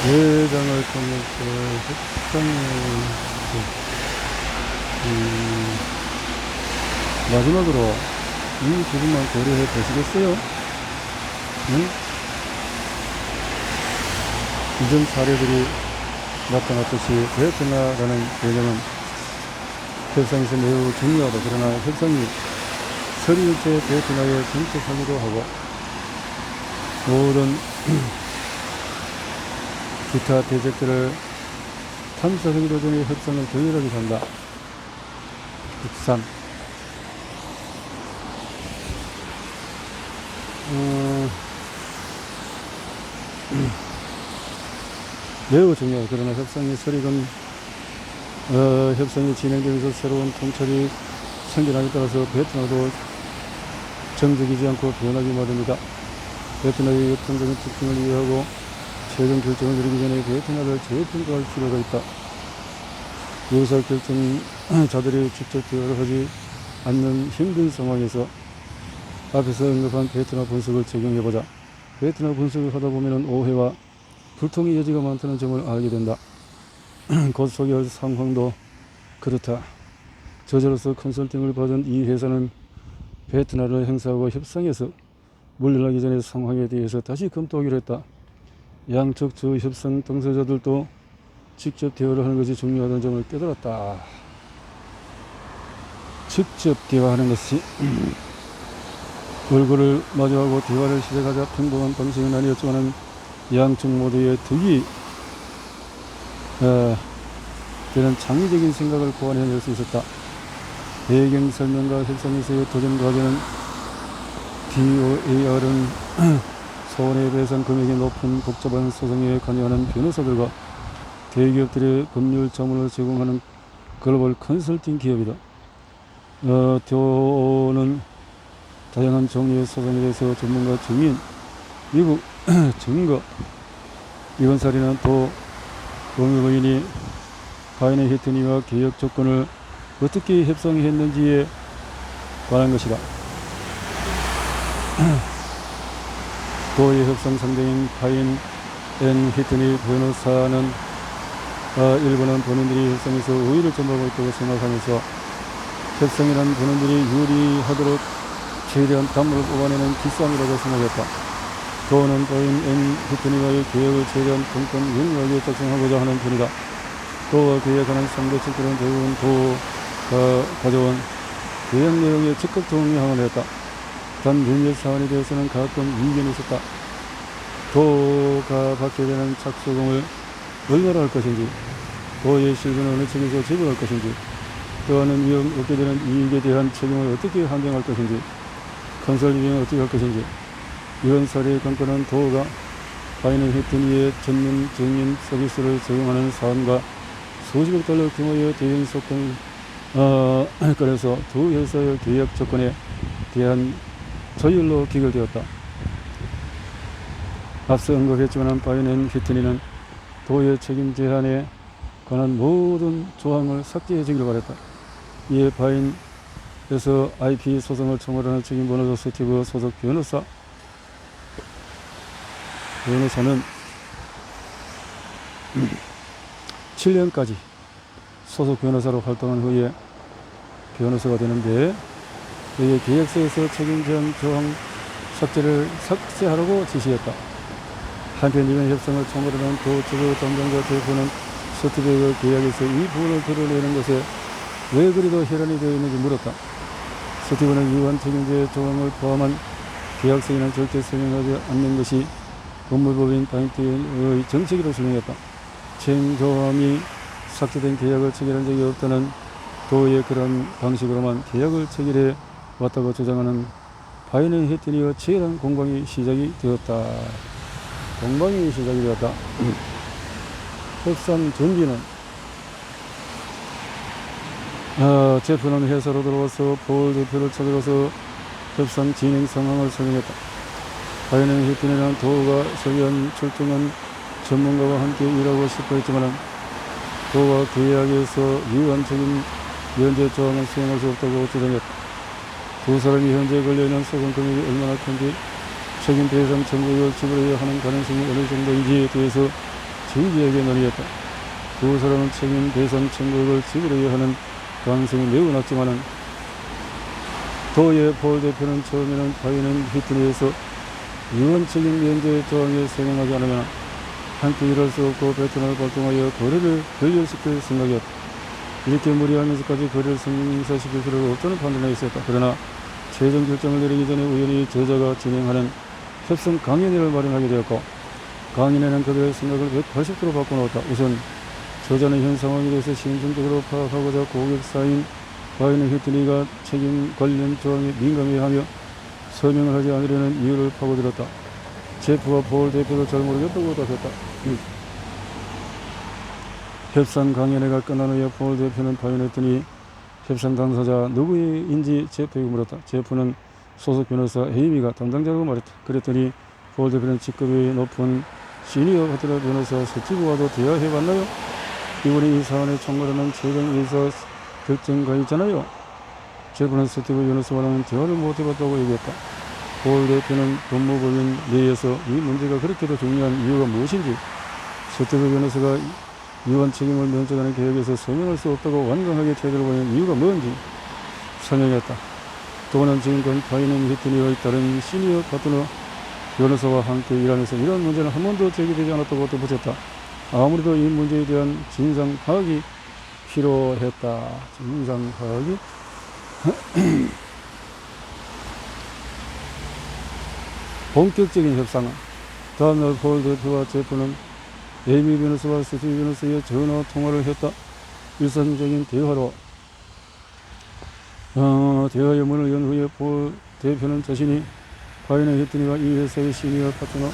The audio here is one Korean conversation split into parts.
회장을 통해서 협상을, 마지막으로 이 부분만 고려해 보시겠어요? 응? 이전 사례들이 나타났듯이 베트나라는 개념은 협상에서 매우 중요하다. 그러나 협상이 서리일체 베트나에 정착하기도 하고 모든 기타 대책들을 탐사하기도 전에 협상을 조율하게 한다. 국산. 매우 중요하다. 그러나 협상의 서리건 협상이 진행되면서 새로운 통찰이 생겨나게 따라서 베트나도 정적이지 않고 변하기 마련이다. 베트나의 역동적인 특징을 이해하고 최종 결정을 내리기 전에 베트나를 재평가할 필요가 있다. 의사 결정자들이 직접 대화를 하지 않는 힘든 상황에서 앞에서 언급한 베트나 분석을 적용해보자. 베트나 분석을 하다 보면 오해와 불통의 여지가 많다는 점을 알게 된다. 곧 소개할 상황도 그렇다. 저자로서 컨설팅을 받은 이 회사는 베트나를 행사하고 협상에서 물러나기 전에 상황에 대해서 다시 검토하기로 했다. 양측 주 협상 당사자들도 직접 대화를 하는 것이 중요하다는 점을 깨달았다. 직접 대화하는 것이 얼굴을 마주하고 대화를 시작하자 평범한 방식은 아니었지만 양측 모두의 득이 되는 창의적인 생각을 보완해낼 수 있었다. 배경 설명과 협상에서의 도전 과제는 DOAR은 손해배상 금액이 높은 복잡한 소송에 관여하는 변호사들과 대기업들의 법률 자문을 제공하는 글로벌 컨설팅 기업이다. DO는 다양한 종류의 소송에 대해서 전문가 증인, 미국 증거, 이번 사례는 또 법무부인이 바이든 히트니와 계약 조건을 어떻게 협상했는지에 관한 것이다. 도의 협상 상대인 바이든 히트니 변호사는 일본은 본인들이 협상에서 우위를 점하고 있다고 생각하면서 협상이란 본인들이 유리하도록 최대한 담보를 뽑아내는 기싸움이라고 생각했다. 도는 바이든 히트니와의 계약을 최대한 공평 유리하게 작성하고자 하는 편이다. 도와 계약하는 상대 측들은 대부분 도가 가져온 계약 내용에 적극 동의하곤 했다. 단 몇몇 사안에 대해서는 가끔 이견이 있었다. 도가 받게 되는 착수금을 얼마나 할 것인지, 도의 실비는 어느 측에서 지불할 것인지, 또한 위험 얻게 되는 이익에 대한 책임을 어떻게 한정할 것인지, 컨설팅을 어떻게 할 것인지, 이런 사례의 관건은 도가 바이든 히트니의 전문 증인 서비스를 제공하는 사안과 수십억 달러 규모의 대형 소송을 꺼내서 두 회사의 계약 조건에 대한 조율로 기결되었다. 앞서 언급했지만 바이든 히트니는 도의 책임 제한에 관한 모든 조항을 삭제해주기를 바랬다. 이에 바이든에서 IP 소송을 총괄하는 책임 변호사 스티브 소속 변호사는 7년까지 소속 변호사로 활동한 후에 변호사가 되는데, 그의 계약서에서 책임 제한 조항 삭제하라고 지시했다. 한편 이번 협상을 총괄하는 도 측의 담당자 대표는 스티브의 계약에서 이 부분을 드러내는 것에 왜 그리도 혈안이 되어 있는지 물었다. 스티브는 유한 책임제 조항을 포함한 계약서에는 절대 설명하지 않는 것이 법무법인 바이든의 정책이라고 설명했다. 책임조항이 삭제된 계약을 체결한 적이 없다는 도의 그런 방식으로만 계약을 체결해 왔다고 주장하는 바이든 히트니와 치열한 공방이 시작이 되었다. 협상 준비는 제프는 회사로 들어와서 볼 대표를 찾아가서 협상 진행 상황을 설명했다. 바이든 히트니는 도가 설계한 출중한 전문가와 함께 일하고 싶어 했지만 도가 계약에서 유한적인 면제 조항을 수행할 수 없다고 주장했다. 두 사람이 현재 걸려있는 소송 금액이 얼마나 큰지, 책임 배상 청구를 지불해야 하는 가능성이 어느 정도인지에 대해서 진지하게 논의했다. 두 사람은 책임 배상 청구를 지불해야 하는 가능성이 매우 낮지만은 도의 폴 대표는 처음에는 파이는 히트니에서 유언 책임 면제 조항에 서명하지 않으면 함께 일할 수 없고 베트남을 발동하여 거래를 결렬시킬 생각이었다. 이렇게 무리하면서까지 거래를 성사시킬 필요가 없다는 판단에 있었다. 그러나 최종 결정을 내리기 전에 우연히 저자가 진행하는 협상 강연회를 마련하게 되었고 강연회는 그들의 생각을 180도로 바꿔놓았다. 우선 저자는 현 상황에 대해서 심층적으로 파악하고자 고객사인 파이는 히트니가 책임 관련 조항에 민감해하며 서명을 하지 않으려는 이유를 파고들었다. 제프와 폴 대표도 잘 모르겠다고 답했다. 협상 강연회가 끝난 후에 폴 대표는 파이했더니 협상 당사자 누구인지 제프에게 물었다. 제프는 소속 변호사 헤이미가 담당자라고 말했다. 그랬더니 폴 대표는 직급이 높은 시니어 파트너 변호사 서티브와도 대화해봤나요? 이분이 이 사안의 총괄하는 최종 의사 결정가있잖아요. 제프는 서티브 변호사와는 대화를 못해봤다고 얘기했다. 폴 대표는 법무법인 내에서 이 문제가 그렇게도 중요한 이유가 무엇인지, 서티브 변호사가 유언 책임을 면제하는 계획에서 서명할 수 없다고 완강하게 태도를 보이는 이유가 뭔지 설명했다. 또는 지금까지 파이는 히트니의 다른 시니어 파트너 변호사와 함께 일하면서 이런 문제는 한 번도 제기되지 않았다고 덧붙였다. 아무래도 이 문제에 대한 진상 파악이 필요했다. 진상 파악이 본격적인 협상은 다음날 폴 대표와 제프는 에이미 변호사와 스티브 변호사의 전화 통화를 했다. 일상적인 대화로 대화의 문을 연 후에 폴 대표는 자신이 파이는 히트니와 이 회사의 시니어 파트너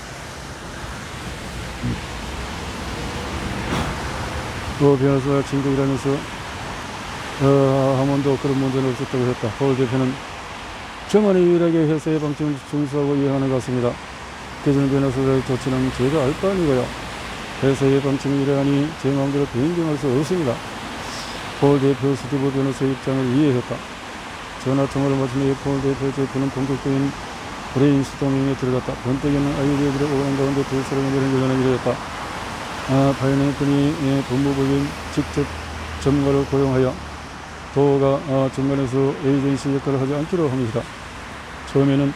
변호사와 친구이라면서 한 번도 그런 문제는 없었다고 했다. 폴 대표는 저만이 유일하게 회사의 방침을 준수하고 이해하는 것 같습니다. 개전 변호사의 조치는 제가 알 바 아니고요. 회사의 방침을 이해하니 제 마음대로 변경할 수 없습니다. 폴 대표 스티브 변호사의 입장을 이해했다. 전화통화를 마친 후에 폴 대표 제프는 본격적인 브레인스토밍에 들어갔다. 번뜩이는 아이디어들의 오가는 가운데 두 사람의 내린 결론은 이루어졌다. 파이는 히트니 법무법인 직접 전문가를 고용하여 도가 중간에서 에이전시 역할을 하지 않기로 합니다. 처음에는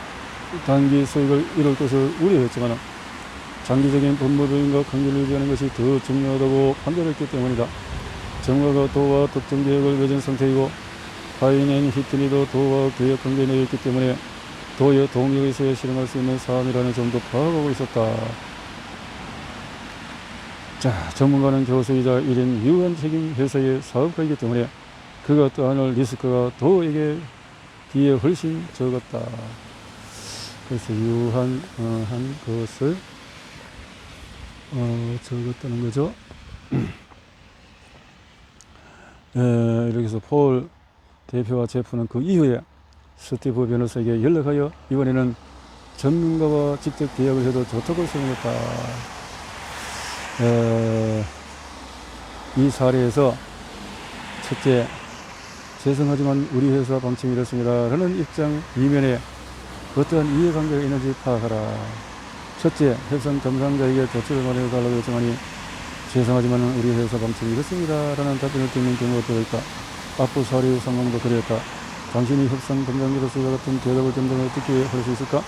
단기 수익을 이룰 것을 우려했지만 장기적인 법무법인과 관계를 유지하는 것이 더 중요하다고 판단했기 때문이다. 전문가가 도와 특정 계획을 맺은 상태이고 파이는 히트니도 도와 계약 관계에 놓여 있기 때문에 도의 동력에 있어야 실행할 수 있는 사안이라는 점도 파악하고 있었다. 자, 전문가는 교수이자 1인 유한 책임 회사의 사업가이기 때문에 그가 떠안을 리스크가 도에게 비해 훨씬 적었다. 그래서 유한 한 것을 적었다는 거죠. 이렇게 해서 폴 대표와 제프는 그 이후에 스티브 변호사에게 연락하여 이번에는 전문가와 직접 계약을 해도 좋다고 설명했다. 이 사례에서 첫째, 죄송하지만 우리 회사 방침이 이렇습니다 라는 입장 이면에 어떠한 이해관계가 있는지 파악하라. 첫째, 협상 담당자에게 조치를 마련해달라고 요청하니 죄송하지만 우리 회사 방침이 이렇습니다 라는 답변을 듣는 경우가 더 있다. 앞부 사례의 상황도 그랬다. 당신이 협상 담당자로서 이와 같은 대답을 전달을 어떻게 할 수 있을까?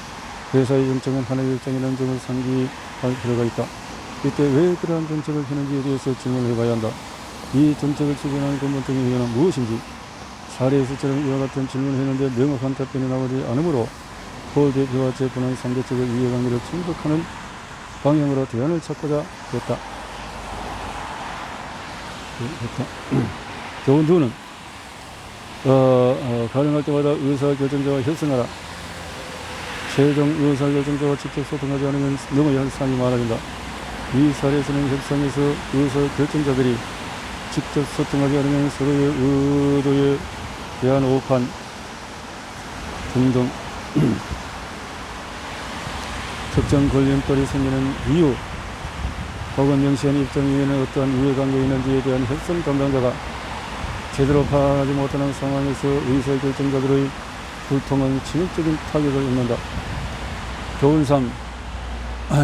회사의 정책은 하나의 입장이라는 점을 상기할 필요가 있다. 이때 왜 그러한 정책을 펴는지에 대해서 질문을 해봐야 한다. 이 정책을 추진하는 근본적인 이유는 무엇인지, 사례에서처럼 이와 같은 질문을 했는데 명확한 답변이 나오지 않으므로 폴 대표와 제프는 상대적인 이해관계를 충족하는 방향으로 대안을 찾고자 했다. 교훈 2는 가능할 때마다 의사결정자와 협상하라. 최종 의사결정자와 직접 소통하지 않으면 넘어야 할 사안이 많아진다. 이 사례에서는 협상에서 의사결정자들이 직접 소통하지 않으면 서로의 의도에 대한 오판 등등 특정 걸림돌이 생기는 이유 혹은 명시한 입장 이외에는 어떠한 이해관계가 있는지에 대한 협상 담당자가 제대로 파악하지 못하는 상황에서 의사결정자들의 불통은 치명적인 타격을 입는다. 교훈 3.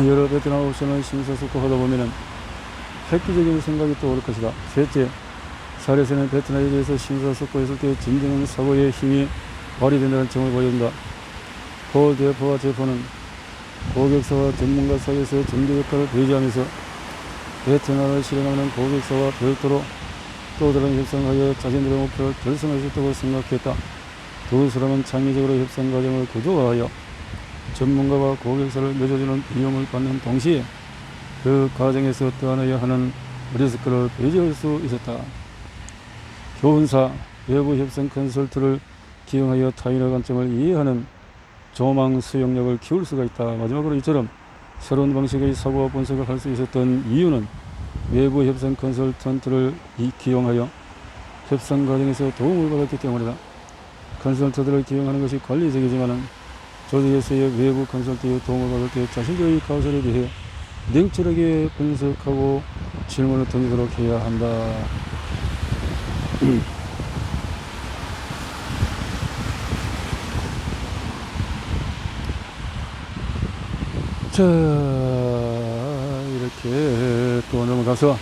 여러 베트남 옵션을 심사숙고하다 보면 획기적인 생각이 떠오를 것이다. 셋째, 사례에서는 베트남에 대해서 심사숙고했을 때 진정한 사고의 힘이 발휘된다는 점을 보여준다. 폴 대표와 제포는 고객사와 전문가 사이에서 중재 역할을 배제하면서 베트남을 실행하는 고객사와 별도로 또 다른 협상하여 자신들의 목표를 달성할 수 있다고 생각했다. 두 사람은 창의적으로 협상 과정을 구조화하여 전문가와 고객사를 맺어주는 비용을 받는 동시에 그 과정에서 떠나야 하는 리스크를 배제할 수 있었다. 교훈사, 외부 협상 컨설트를 기용하여 타인의 관점을 이해하는 조망 수용력을 키울 수가 있다. 마지막으로 이처럼 새로운 방식의 사고와 분석을 할 수 있었던 이유는 외부 협상 컨설턴트를 기용하여 협상 과정에서 도움을 받았기 때문이다. 컨설턴트를 기용하는 것이 관리적이지만 조직에서의 외부 컨설트의 도움을 받을 때 자신들의 가설에 대해 냉철하게 분석하고 질문을 던지도록 해야 한다. 자, 이렇게 또 넘어가서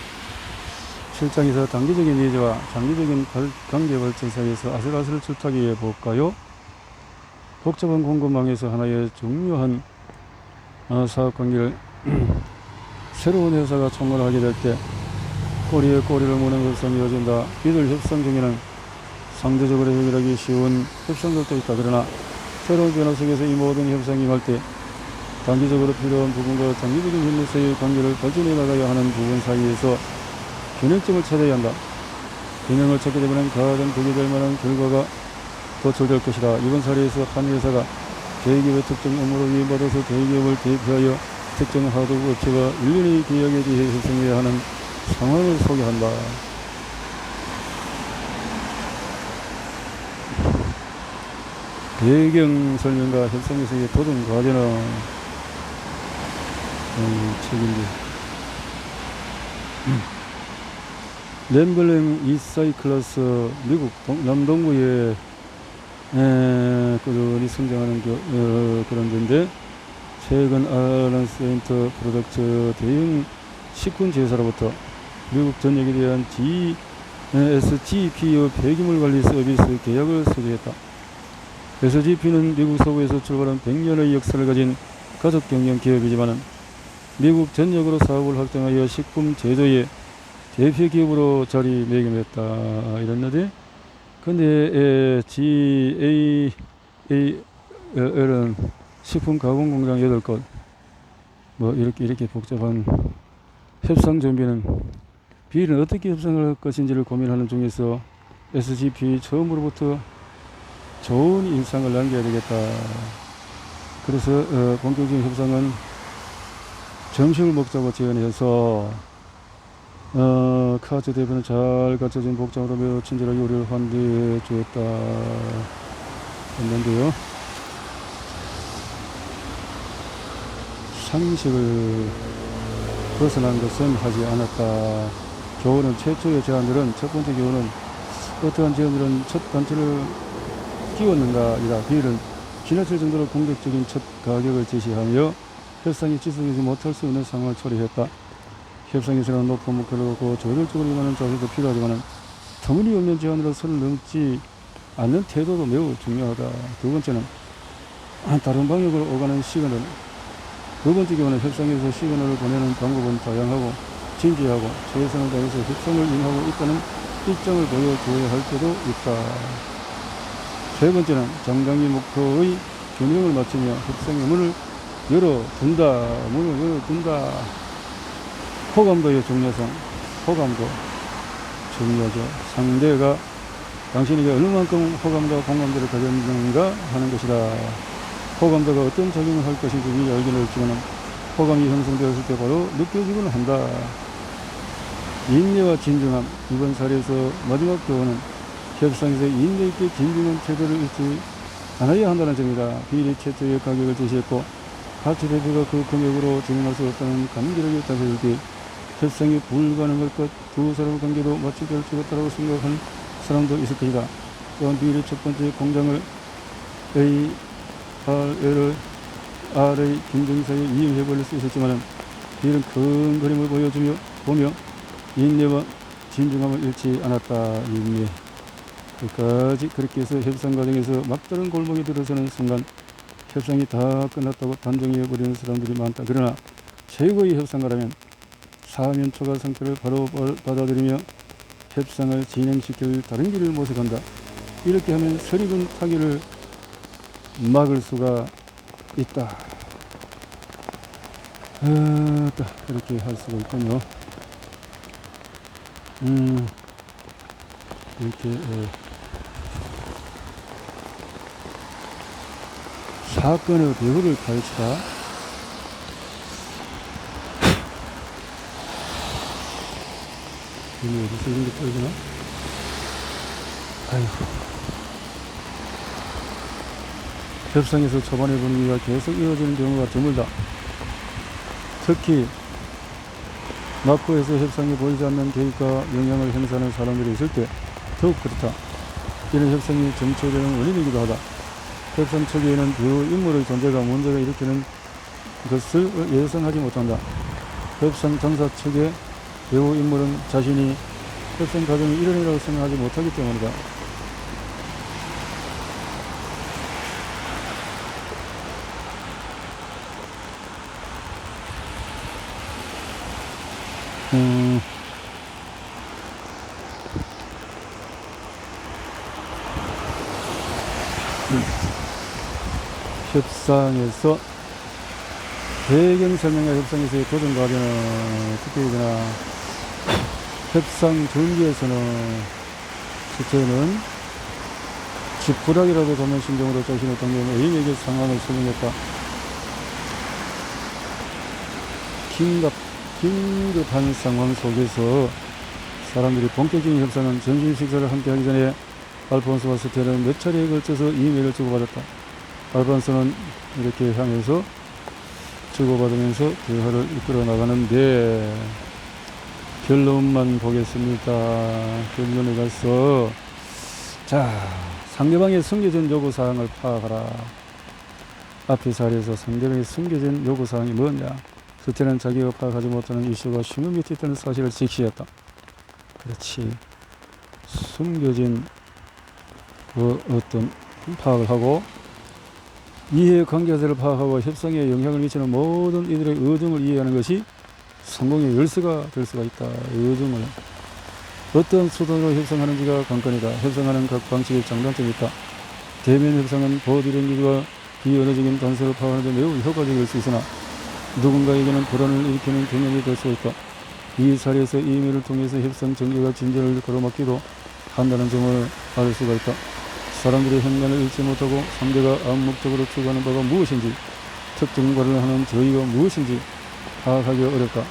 7장에서 단기적인 니즈와 장기적인 관계 발전 사이에서 아슬아슬 줄타기 해볼까요? 복잡한 공급망에서 하나의 중요한 사업관계를 새로운 회사가 총괄하게 될 때 꼬리에 꼬리를 무는 협상이 이어진다. 이들 협상 중에는 상대적으로 해결하기 쉬운 협상들도 있다. 그러나 새로운 변화 속에서 이 모든 협상이 임할 때 단기적으로 필요한 부분과 장기적인 힘으로서의 관계를 발전해 나가야 하는 부분 사이에서 균형점을 찾아야 한다. 균형을 찾게 되면 가장 득이 될 만한 결과가 도출될 것이다. 이번 사례에서 한 회사가 대기업의 특정 업무를 위임받아서 대기업을 대표하여 특정 하드웨어 업체와 1년의 계약에 대해 협상해야 하는 상황을 소개한다. 배경 설명과 협상에서의 도전 과제는 책인데 램블링 이사이클러스 미국 남동부에 꾸준히 성장하는 그런 데인데 최근 아란 센터 프로덕트 대형 식품 제사로부터 미국 전역에 대한 SGP의 폐기물 관리 서비스 계약을 소개했다. SGP는 미국 서부에서 출발한 100년의 역사를 가진 가족 경영 기업이지만 미국 전역으로 사업을 확장하여 식품 제조의 대표 기업으로 자리매김했다. 이랬는데, 근데 GAAL은 식품 가공 공장 8곳, 뭐 이렇게 복잡한 협상 준비는 비일은 어떻게 협상을 할 것인지를 고민하는 중에서 SGP 처음으로부터 좋은 인상을 남겨야 되겠다. 그래서 본격적인 협상은 점심을 먹자고 제안해서 카츠 대표는 잘 갖춰진 복장으로 매우 친절하게 우리를 환대해 주었다 했는데요. 상식을 벗어난 것은 하지 않았다. 교훈은 최초의 제안들은 첫 번째 교훈은 어떠한 제안들은 첫 단추를 끼웠는가 이다. 비일은 지나칠 정도로 공격적인 첫 가격을 제시하며 협상이 지속되지 못할 수 있는 상황을 처리했다. 협상에서는 높은 목표를 놓고 조율적으로 임하는 자세도 필요하지만 터무니없는 제안으로 선을 넘지 않는 태도도 매우 중요하다. 두 번째는 다른 방향으로 오가는 시그널. 두 번째 경우는 협상에서 시그널을 보내는 방법은 다양하고 진지하고 최선을 다해서 협상을 임하고 있다는 입장을 보여줘야 할 때도 있다. 세 번째는 정당기 목표의 균형을 맞추며 협상의 문을 열어둔다. 호감도의 중요성. 호감도 중요하죠. 상대가 당신에게 얼마만큼 호감과 공감대를 가졌는가 하는 것이다. 호감도가 어떤 작용을 할 것인지 미리 알기는 없지만 호감이 형성되었을 때 바로 느껴지곤 한다. 인내와 진중함. 이번 사례에서 마지막 교훈은 협상에서 인내 있게 진중한 태도를 잃지 않아야 한다는 점이다. 비일이 최초의 가격을 제시했고 카츠 대표가 그 금액으로 진행할 수 없다는 감기를 답했을 때 협상이 불가능할 것, 두 사람 관계도 마치 될 수 없다고 생각한 사람도 있을 것이다. 또한 비일이 첫 번째 공장을 ARL의 경쟁사에 이용해버릴 수 있었지만 비일은 큰 그림을 보며 인내와 진중함을 잃지 않았다. 인내. 끝까지 그렇게 해서 협상 과정에서 막다른 골목에 들어서는 순간 협상이 다 끝났다고 단정해버리는 사람들이 많다. 그러나 최고의 협상가라면 사면 초과 상태를 바로 받아들이며 협상을 진행시킬 다른 길을 모색한다. 이렇게 하면 서리군 타기를 막을 수가 있다. 이렇게 할 수가 있군요. 이렇게 사건의 배후를 파헤치다. 이게 어디서 이런 게 떨어지나? 아이고. 협상에서 초반의 분위기가 계속 이어지는 경우가 드물다. 특히 낙후에서 협상이 보이지 않는 계획과 영향을 행사하는 사람들이 있을 때 더욱 그렇다. 이런 협상이 정체되는 원인이기도 하다. 협상 초기에는 배우 인물의 존재가 문제가 일으키는 것을 예상하지 못한다. 협상 당사 측의 배우 인물은 자신이 협상 과정의 일원이라고 생각하지 못하기 때문이다. 협상에서 배경 설명과 협상에서의 도전 과정은 어떻게 해야 되나. 협상 전기에서는 첫째는 지푸라기라도 잡는 심정으로 자신의 동료인 애인에게 상황을 설명했다. 긴급한 상황 속에서 사람들이 본격적인 협상은 점심 식사를 함께 하기 전에 알폰소와 스텔은 몇 차례에 걸쳐서 이메일을 주고받았다. 알폰소는 이렇게 하면서 주고받으면서 대화를 이끌어 나가는데 결론만 보겠습니다. 결론에 가서 상대방의 숨겨진 요구사항을 파악하라. 앞의 사례에서 상대방의 숨겨진 요구사항이 뭐냐. 스텔은 자기가 파악하지 못하는 이슈가 수면 밑에 있다는 사실을 직시했다. 그렇지. 숨겨진 어떤 파악을 하고 이해관계자를 파악하고 협상에 영향을 미치는 모든 이들의 의중을 이해하는 것이 성공의 열쇠가 될 수가 있다. 의중을 어떤 수단으로 협상하는지가 관건이다. 협상하는 각 방식의 장단점이 있다. 대면 협상은 보디랭귀지와 비언어적인 단서를 파악하는 데 매우 효과적일 수 있으나 누군가에게는 불안을 일으키는 경험이 될 수가 있다. 이 사례에서 이메일을 통해서 협상 전개가 진전을 가로막기도 한다는 점을 알 수가 있다. 사람들의 현관을 읽지 못하고 상대가 암묵적으로 추구하는 바가 무엇인지, 특정과를 하는 저의가 무엇인지 파악하기 어렵다.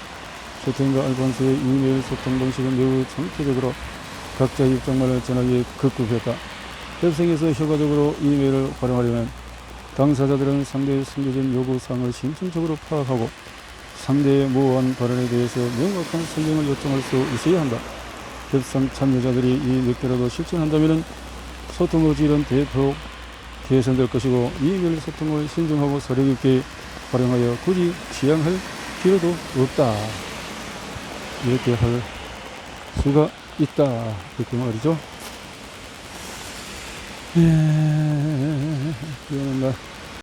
스텔과 알폰소의 이메일 소통 방식은 매우 정체적으로 각자의 입장만을 전하기에 급급했다. 협상에서 효과적으로 이메일을 활용하려면 당사자들은 상대의 숨겨진 요구사항을 심층적으로 파악하고 상대의 모호한 발언에 대해서 명확한 설명을 요청할 수 있어야 한다. 협상 참여자들이 이 몇 개라도 실천한다면 소통 의지는 대폭 개선될 것이고 이메일 소통을 신중하고 사력 있게 활용하여 굳이 지양할 필요도 없다. 이렇게 할 수가 있다. 이렇게 말이죠. 그런가.